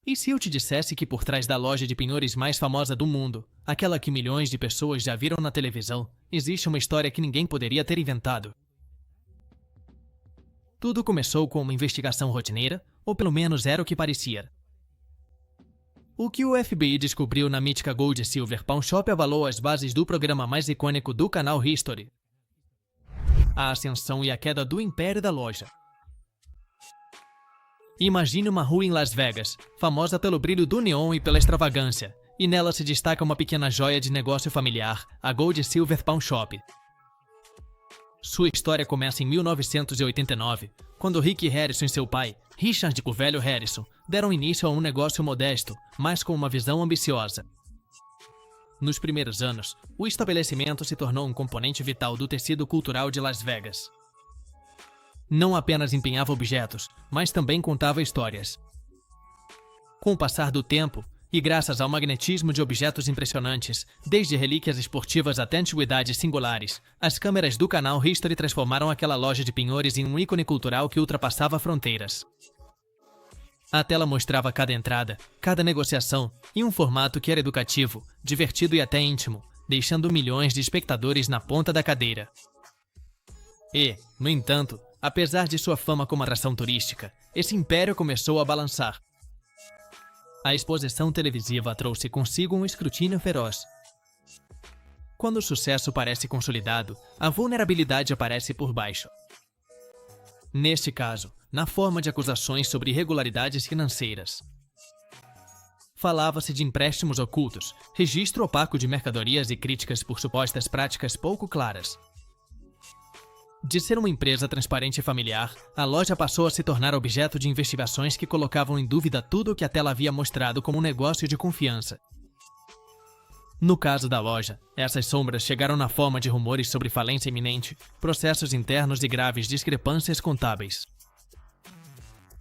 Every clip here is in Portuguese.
E se eu te dissesse que por trás da loja de penhores mais famosa do mundo, aquela que milhões de pessoas já viram na televisão, existe uma história que ninguém poderia ter inventado? Tudo começou com uma investigação rotineira, ou pelo menos era o que parecia. O que o FBI descobriu na mítica Gold Silver Pawn Shop abalou as bases do programa mais icônico do canal History: a ascensão e a queda do império da loja. Imagine uma rua em Las Vegas, famosa pelo brilho do neon e pela extravagância, e nela se destaca uma pequena joia de negócio familiar, a Gold Silver Pawn Shop. Sua história começa em 1989, quando Rick Harrison e seu pai, Richard o Velho Harrison, deram início a um negócio modesto, mas com uma visão ambiciosa. Nos primeiros anos, o estabelecimento se tornou um componente vital do tecido cultural de Las Vegas. Não apenas empenhava objetos, mas também contava histórias. Com o passar do tempo, e graças ao magnetismo de objetos impressionantes, desde relíquias esportivas até antiguidades singulares, as câmeras do canal History transformaram aquela loja de penhores em um ícone cultural que ultrapassava fronteiras. A tela mostrava cada entrada, cada negociação, em um formato que era educativo, divertido e até íntimo, deixando milhões de espectadores na ponta da cadeira. E, no entanto, apesar de sua fama como atração turística, esse império começou a balançar. A exposição televisiva trouxe consigo um escrutínio feroz. Quando o sucesso parece consolidado, a vulnerabilidade aparece por baixo. Neste caso, na forma de acusações sobre irregularidades financeiras. Falava-se de empréstimos ocultos, registro opaco de mercadorias e críticas por supostas práticas pouco claras. De ser uma empresa transparente e familiar, a loja passou a se tornar objeto de investigações que colocavam em dúvida tudo o que a tela havia mostrado como um negócio de confiança. No caso da loja, essas sombras chegaram na forma de rumores sobre falência iminente, processos internos e graves discrepâncias contábeis.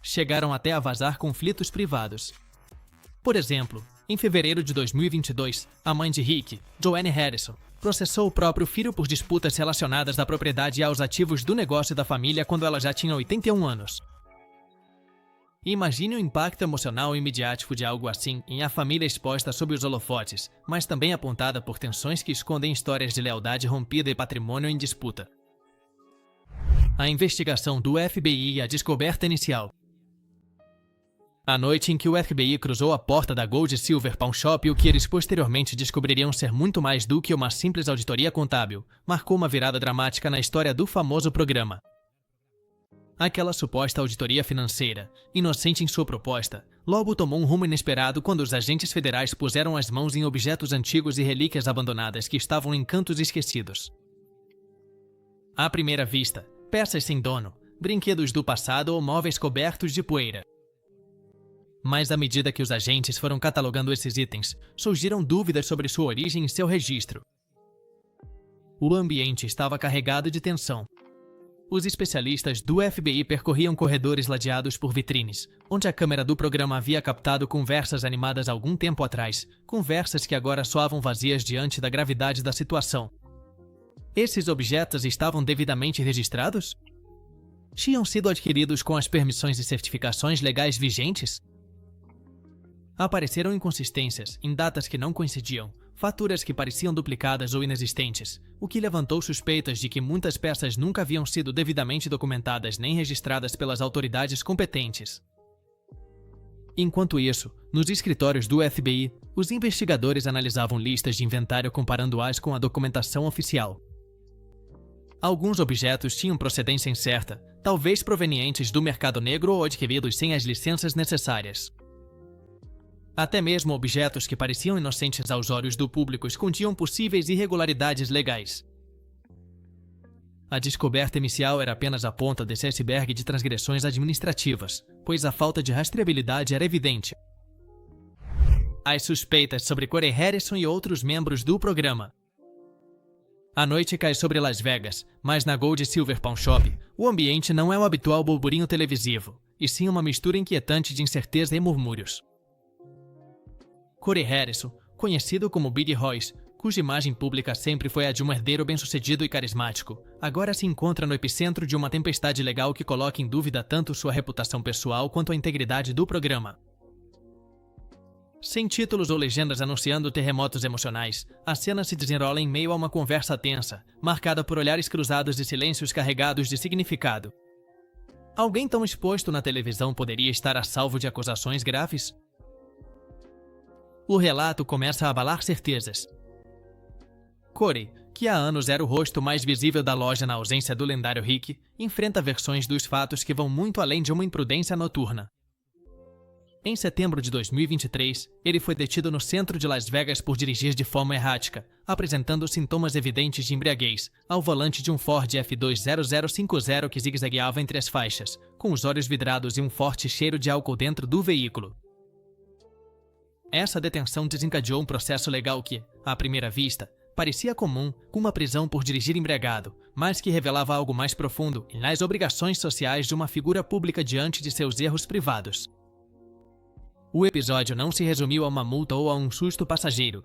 Chegaram até a vazar conflitos privados. Por exemplo, em fevereiro de 2022, a mãe de Rick, Joanne Harrison, processou o próprio filho por disputas relacionadas à propriedade e aos ativos do negócio da família quando ela já tinha 81 anos. Imagine o impacto emocional e midiático de algo assim em a família exposta sob os holofotes, mas também apontada por tensões que escondem histórias de lealdade rompida e patrimônio em disputa. A investigação do FBI e a descoberta inicial. A noite em que o FBI cruzou a porta da Gold Silver Pawn Shop e o que eles posteriormente descobririam ser muito mais do que uma simples auditoria contábil, marcou uma virada dramática na história do famoso programa. Aquela suposta auditoria financeira, inocente em sua proposta, logo tomou um rumo inesperado quando os agentes federais puseram as mãos em objetos antigos e relíquias abandonadas que estavam em cantos esquecidos. À primeira vista, peças sem dono, brinquedos do passado ou móveis cobertos de poeira. Mas à medida que os agentes foram catalogando esses itens, surgiram dúvidas sobre sua origem e seu registro. O ambiente estava carregado de tensão. Os especialistas do FBI percorriam corredores ladeados por vitrines, onde a câmera do programa havia captado conversas animadas algum tempo atrás, conversas que agora soavam vazias diante da gravidade da situação. Esses objetos estavam devidamente registrados? Tinham sido adquiridos com as permissões e certificações legais vigentes? Apareceram inconsistências em datas que não coincidiam, faturas que pareciam duplicadas ou inexistentes, o que levantou suspeitas de que muitas peças nunca haviam sido devidamente documentadas nem registradas pelas autoridades competentes. Enquanto isso, nos escritórios do FBI, os investigadores analisavam listas de inventário comparando-as com a documentação oficial. Alguns objetos tinham procedência incerta, talvez provenientes do mercado negro ou adquiridos sem as licenças necessárias. Até mesmo objetos que pareciam inocentes aos olhos do público escondiam possíveis irregularidades legais. A descoberta inicial era apenas a ponta desse iceberg de transgressões administrativas, pois a falta de rastreabilidade era evidente. As suspeitas sobre Corey Harrison e outros membros do programa. A noite cai sobre Las Vegas, mas na Gold Silver Pawn Shop, o ambiente não é o habitual burburinho televisivo, e sim uma mistura inquietante de incerteza e murmúrios. Corey Harrison, conhecido como Billy Royce, cuja imagem pública sempre foi a de um herdeiro bem-sucedido e carismático, agora se encontra no epicentro de uma tempestade legal que coloca em dúvida tanto sua reputação pessoal quanto a integridade do programa. Sem títulos ou legendas anunciando terremotos emocionais, a cena se desenrola em meio a uma conversa tensa, marcada por olhares cruzados e silêncios carregados de significado. Alguém tão exposto na televisão poderia estar a salvo de acusações graves? O relato começa a abalar certezas. Corey, que há anos era o rosto mais visível da loja na ausência do lendário Rick, enfrenta versões dos fatos que vão muito além de uma imprudência noturna. Em setembro de 2023, ele foi detido no centro de Las Vegas por dirigir de forma errática, apresentando sintomas evidentes de embriaguez, ao volante de um Ford F20050 que zigue-zagueava entre as faixas, com os olhos vidrados e um forte cheiro de álcool dentro do veículo. Essa detenção desencadeou um processo legal que, à primeira vista, parecia comum com uma prisão por dirigir embriagado, mas que revelava algo mais profundo nas obrigações sociais de uma figura pública diante de seus erros privados. O episódio não se resumiu a uma multa ou a um susto passageiro.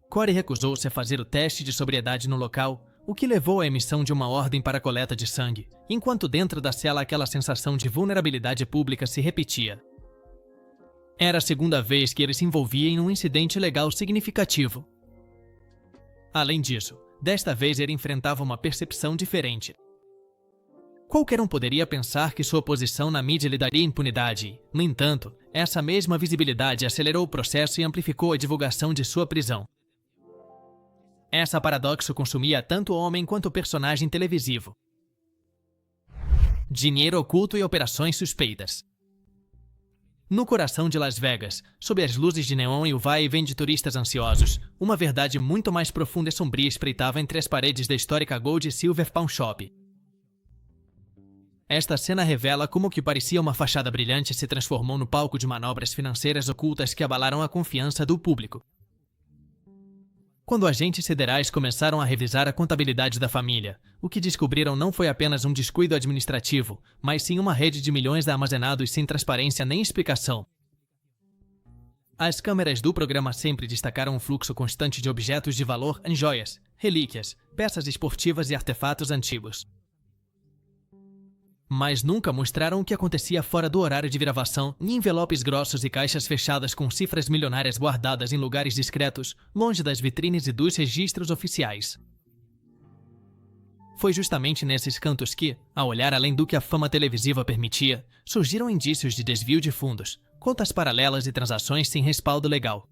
Corey recusou-se a fazer o teste de sobriedade no local, o que levou à emissão de uma ordem para a coleta de sangue, enquanto dentro da cela aquela sensação de vulnerabilidade pública se repetia. Era a segunda vez que ele se envolvia em um incidente legal significativo. Além disso, desta vez ele enfrentava uma percepção diferente. Qualquer um poderia pensar que sua posição na mídia lhe daria impunidade. No entanto, essa mesma visibilidade acelerou o processo e amplificou a divulgação de sua prisão. Essa paradoxo consumia tanto o homem quanto o personagem televisivo. Dinheiro oculto e operações suspeitas. No coração de Las Vegas, sob as luzes de neon e o vai e vem de turistas ansiosos, uma verdade muito mais profunda e sombria espreitava entre as paredes da histórica Gold e Silver Pawn Shop. Esta cena revela como o que parecia uma fachada brilhante se transformou no palco de manobras financeiras ocultas que abalaram a confiança do público. Quando agentes federais começaram a revisar a contabilidade da família, o que descobriram não foi apenas um descuido administrativo, mas sim uma rede de milhões armazenados sem transparência nem explicação. As câmeras do programa sempre destacaram um fluxo constante de objetos de valor em joias, relíquias, peças esportivas e artefatos antigos. Mas nunca mostraram o que acontecia fora do horário de gravação, em envelopes grossos e caixas fechadas com cifras milionárias guardadas em lugares discretos, longe das vitrines e dos registros oficiais. Foi justamente nesses cantos que, a olhar além do que a fama televisiva permitia, surgiram indícios de desvio de fundos, contas paralelas e transações sem respaldo legal.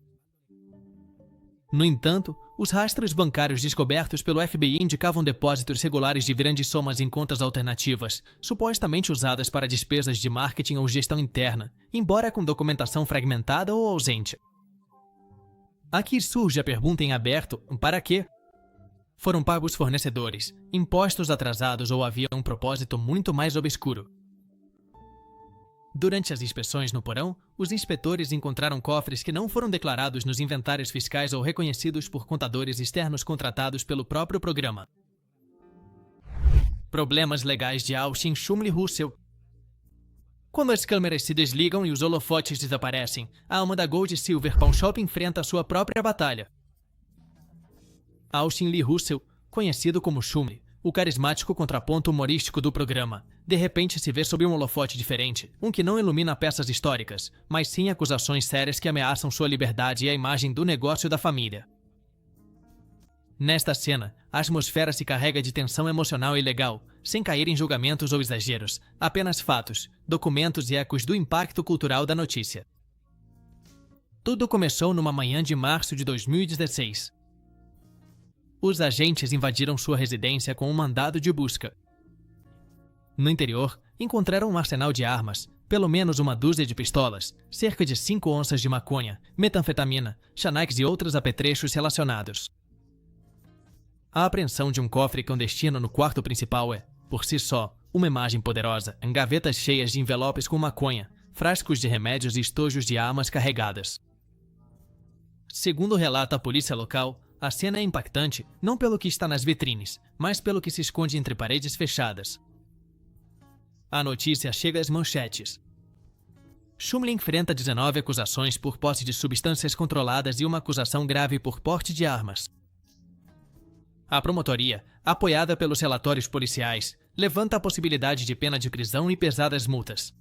No entanto, os rastros bancários descobertos pelo FBI indicavam depósitos regulares de grandes somas em contas alternativas, supostamente usadas para despesas de marketing ou gestão interna, embora com documentação fragmentada ou ausente. Aqui surge a pergunta em aberto: para quê? Foram pagos fornecedores, impostos atrasados ou havia um propósito muito mais obscuro? Durante as inspeções no porão, os inspetores encontraram cofres que não foram declarados nos inventários fiscais ou reconhecidos por contadores externos contratados pelo próprio programa. Problemas legais de Austin Shumley Russell. Quando as câmeras se desligam e os holofotes desaparecem, a alma da Gold Silver Pawn Shop enfrenta a sua própria batalha. Austin Lee Russell, conhecido como Shumley, o carismático contraponto humorístico do programa, de repente se vê sob um holofote diferente, um que não ilumina peças históricas, mas sim acusações sérias que ameaçam sua liberdade e a imagem do negócio da família. Nesta cena, a atmosfera se carrega de tensão emocional e legal, sem cair em julgamentos ou exageros, apenas fatos, documentos e ecos do impacto cultural da notícia. Tudo começou numa manhã de março de 2016. Os agentes invadiram sua residência com um mandado de busca. No interior, encontraram um arsenal de armas, pelo menos uma dúzia de pistolas, cerca de 5 onças de maconha, metanfetamina, xanax e outros apetrechos relacionados. A apreensão de um cofre clandestino no quarto principal é, por si só, uma imagem poderosa, em gavetas cheias de envelopes com maconha, frascos de remédios e estojos de armas carregadas. Segundo relata a polícia local, a cena é impactante não pelo que está nas vitrines, mas pelo que se esconde entre paredes fechadas. A notícia chega às manchetes. Shumley enfrenta 19 acusações por posse de substâncias controladas e uma acusação grave por porte de armas. A promotoria, apoiada pelos relatórios policiais, levanta a possibilidade de pena de prisão e pesadas multas.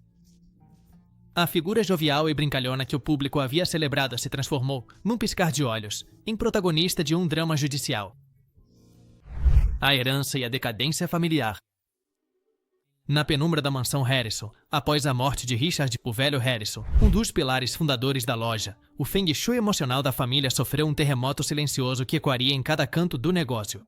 A figura jovial e brincalhona que o público havia celebrado se transformou, num piscar de olhos, em protagonista de um drama judicial. A herança e a decadência familiar. Na penumbra da mansão Harrison, após a morte de Richard o Velho Harrison, um dos pilares fundadores da loja, o feng shui emocional da família sofreu um terremoto silencioso que ecoaria em cada canto do negócio.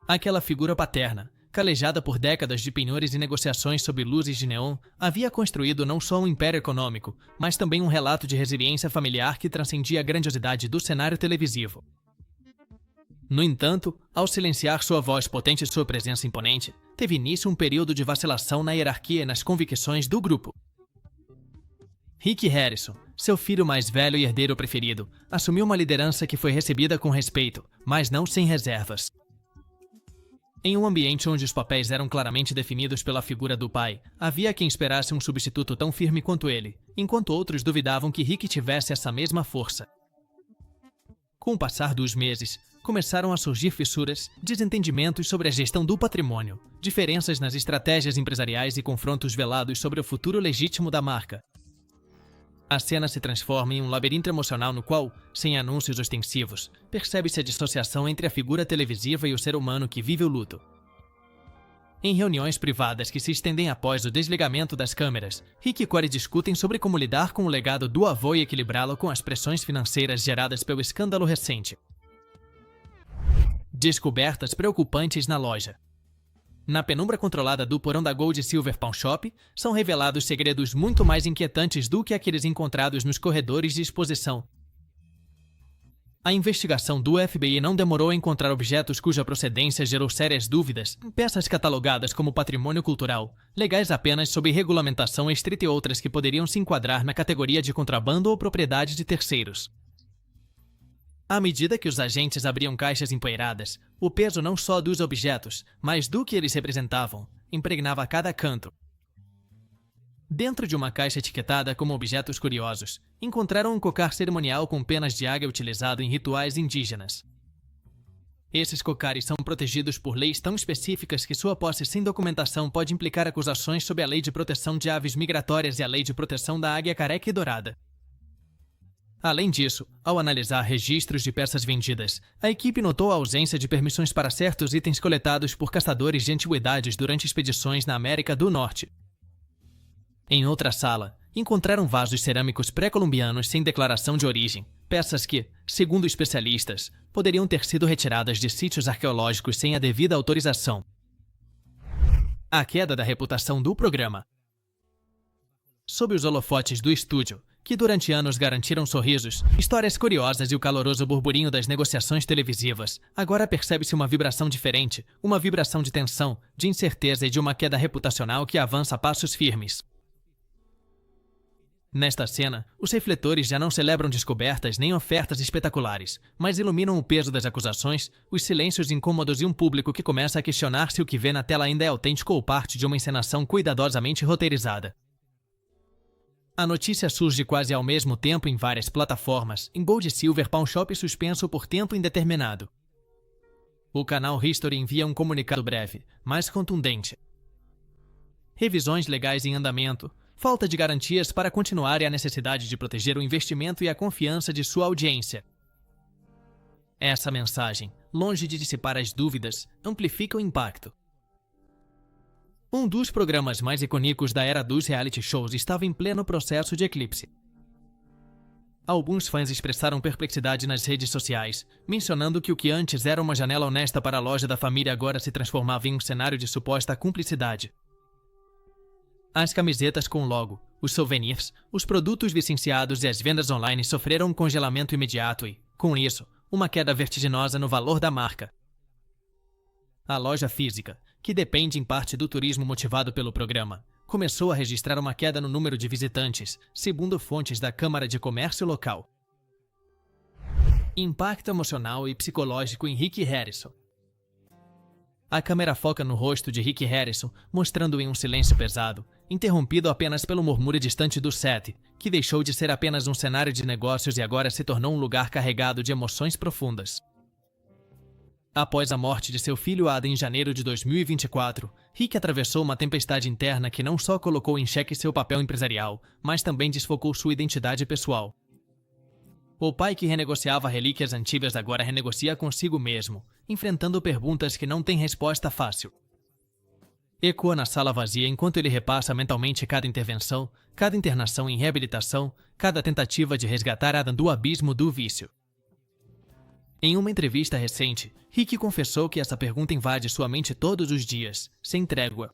Aquela figura paterna, calejada por décadas de penhores e negociações sob luzes de neon, havia construído não só um império econômico, mas também um relato de resiliência familiar que transcendia a grandiosidade do cenário televisivo. No entanto, ao silenciar sua voz potente e sua presença imponente, teve início um período de vacilação na hierarquia e nas convicções do grupo. Rick Harrison, seu filho mais velho e herdeiro preferido, assumiu uma liderança que foi recebida com respeito, mas não sem reservas. Em um ambiente onde os papéis eram claramente definidos pela figura do pai, havia quem esperasse um substituto tão firme quanto ele, enquanto outros duvidavam que Rick tivesse essa mesma força. Com o passar dos meses, começaram a surgir fissuras, desentendimentos sobre a gestão do patrimônio, diferenças nas estratégias empresariais e confrontos velados sobre o futuro legítimo da marca. A cena se transforma em um labirinto emocional no qual, sem anúncios ostensivos, percebe-se a dissociação entre a figura televisiva e o ser humano que vive o luto. Em reuniões privadas que se estendem após o desligamento das câmeras, Rick e Corey discutem sobre como lidar com o legado do avô e equilibrá-lo com as pressões financeiras geradas pelo escândalo recente. Descobertas preocupantes na loja. Na penumbra controlada do porão da Gold Silver Pawn Shop, são revelados segredos muito mais inquietantes do que aqueles encontrados nos corredores de exposição. A investigação do FBI não demorou a encontrar objetos cuja procedência gerou sérias dúvidas, peças catalogadas como patrimônio cultural, legais apenas sob regulamentação estrita e outras que poderiam se enquadrar na categoria de contrabando ou propriedade de terceiros. À medida que os agentes abriam caixas empoeiradas, o peso não só dos objetos, mas do que eles representavam, impregnava cada canto. Dentro de uma caixa etiquetada como objetos curiosos, encontraram um cocar cerimonial com penas de águia utilizado em rituais indígenas. Esses cocares são protegidos por leis tão específicas que sua posse sem documentação pode implicar acusações sob a Lei de Proteção de Aves Migratórias e a Lei de Proteção da Águia Careca e Dourada. Além disso, ao analisar registros de peças vendidas, a equipe notou a ausência de permissões para certos itens coletados por caçadores de antiguidades durante expedições na América do Norte. Em outra sala, encontraram vasos cerâmicos pré-colombianos sem declaração de origem, peças que, segundo especialistas, poderiam ter sido retiradas de sítios arqueológicos sem a devida autorização. A queda da reputação do programa. Sob os holofotes do estúdio, que durante anos garantiram sorrisos, histórias curiosas e o caloroso burburinho das negociações televisivas, agora percebe-se uma vibração diferente, uma vibração de tensão, de incerteza e de uma queda reputacional que avança a passos firmes. Nesta cena, os refletores já não celebram descobertas nem ofertas espetaculares, mas iluminam o peso das acusações, os silêncios incômodos e um público que começa a questionar se o que vê na tela ainda é autêntico ou parte de uma encenação cuidadosamente roteirizada. A notícia surge quase ao mesmo tempo em várias plataformas, em Gold Silver Pawn Shop suspenso por tempo indeterminado. O canal History envia um comunicado breve, mas contundente. Revisões legais em andamento, falta de garantias para continuar e a necessidade de proteger o investimento e a confiança de sua audiência. Essa mensagem, longe de dissipar as dúvidas, amplifica o impacto. Um dos programas mais icônicos da era dos reality shows estava em pleno processo de eclipse. Alguns fãs expressaram perplexidade nas redes sociais, mencionando que o que antes era uma janela honesta para a loja da família agora se transformava em um cenário de suposta cumplicidade. As camisetas com logo, os souvenirs, os produtos licenciados e as vendas online sofreram um congelamento imediato e, com isso, uma queda vertiginosa no valor da marca. A loja física, que depende em parte do turismo motivado pelo programa, começou a registrar uma queda no número de visitantes, segundo fontes da Câmara de Comércio local. Impacto emocional e psicológico em Rick Harrison. A câmera foca no rosto de Rick Harrison, mostrando-o em um silêncio pesado, interrompido apenas pelo murmúrio distante do set, que deixou de ser apenas um cenário de negócios e agora se tornou um lugar carregado de emoções profundas. Após a morte de seu filho Adam em janeiro de 2024, Rick atravessou uma tempestade interna que não só colocou em xeque seu papel empresarial, mas também desfocou sua identidade pessoal. O pai que renegociava relíquias antigas agora renegocia consigo mesmo, enfrentando perguntas que não têm resposta fácil. Ecoa na sala vazia enquanto ele repassa mentalmente cada intervenção, cada internação em reabilitação, cada tentativa de resgatar Adam do abismo do vício. Em uma entrevista recente, Rick confessou que essa pergunta invade sua mente todos os dias, sem trégua.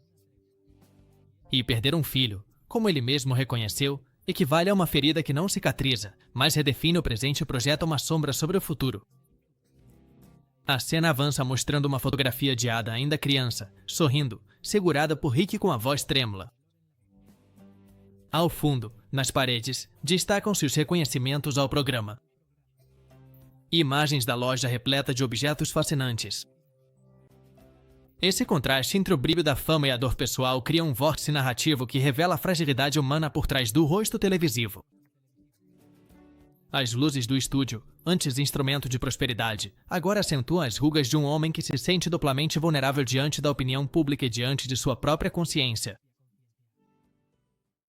E perder um filho, como ele mesmo reconheceu, equivale a uma ferida que não cicatriza, mas redefine o presente e projeta uma sombra sobre o futuro. A cena avança mostrando uma fotografia de Ada ainda criança, sorrindo, segurada por Rick com a voz trêmula. Ao fundo, nas paredes, destacam-se os reconhecimentos ao programa. Imagens da loja repleta de objetos fascinantes. Esse contraste entre o brilho da fama e a dor pessoal cria um vórtice narrativo que revela a fragilidade humana por trás do rosto televisivo. As luzes do estúdio, antes instrumento de prosperidade, agora acentuam as rugas de um homem que se sente duplamente vulnerável diante da opinião pública e diante de sua própria consciência.